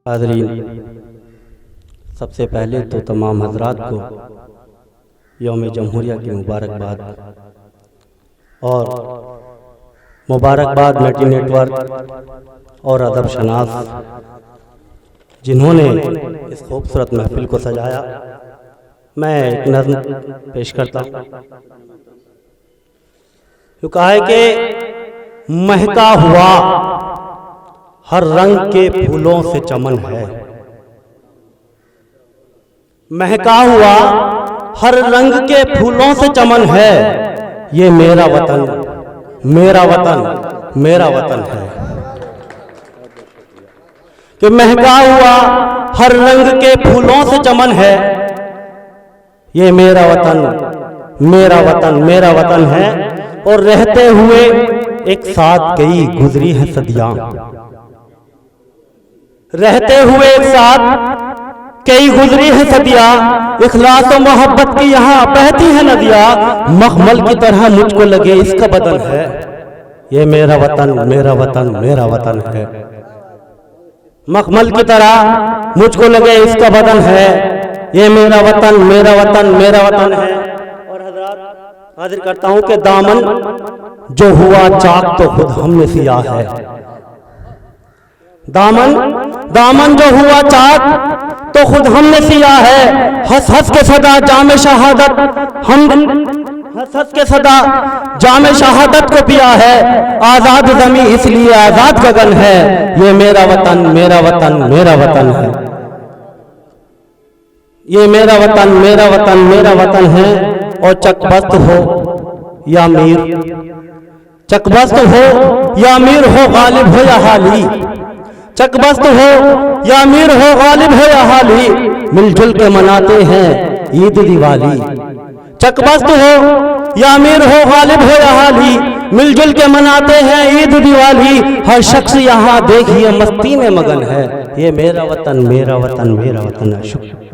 हाज़रीन, सबसे पहले तो तमाम हज़रात को यौम जमहूरिया की मुबारकबाद और मुबारकबाद नेटी नेटवर्क और अदब शनास जिन्होंने इस खूबसूरत महफिल को सजाया। मैं एक नज़्म पेश करता हूँ। जो कहा है कि महका हुआ हर रंग के फूलों से चमन है, महका हुआ हर रंग के फूलों से चमन है, ये मेरा वतन मेरा वतन मेरा वतन है। कि महका हुआ हर रंग के फूलों से चमन है, ये मेरा वतन मेरा वतन मेरा वतन है। और रहते हुए एक साथ कई गुजरी हैं सदियां, रहते हुए एक साथ कई गुजरी हैं सदियां, इखलास और मोहब्बत की यहाँ बहती है नदियां, मखमल की तरह मुझको लगे इसका बदन है, ये मेरा वतन मेरा वतन मेरा वतन है। मखमल की तरह मुझको लगे इसका बदन है, ये मेरा वतन मेरा वतन मेरा वतन है। और हज़रात हाजिर करता हूं कि दामन जो हुआ चाक तो खुद हमने सिया है, दामन जो हुआ चाक तो खुद हमने सिया है। हंस हंस के सदा जामे शहादत हम हंस हंस के सदा जामे शहादत को पिया है, आजाद ज़मी इसलिए आजाद गगन है, ये मेरा वतन मेरा वतन मेरा वतन है, ये मेरा वतन मेरा वतन मेरा वतन है। और चकबस्त हो या मीर, चकबस्त हो या मीर हो, गालिब हो या हाली, चकबस्त हो या मीर हो, गालिब हो या हाली, मिलजुल के मनाते हैं ईद दिवाली। चकबस्त हो या मीर हो, गालिब हो या हाली, मिलजुल के मनाते हैं ईद दिवाली। हर शख्स यहाँ देखिए मस्ती में मगन है, ये मेरा वतन मेरा वतन मेरा वतन है। शुक्रिया।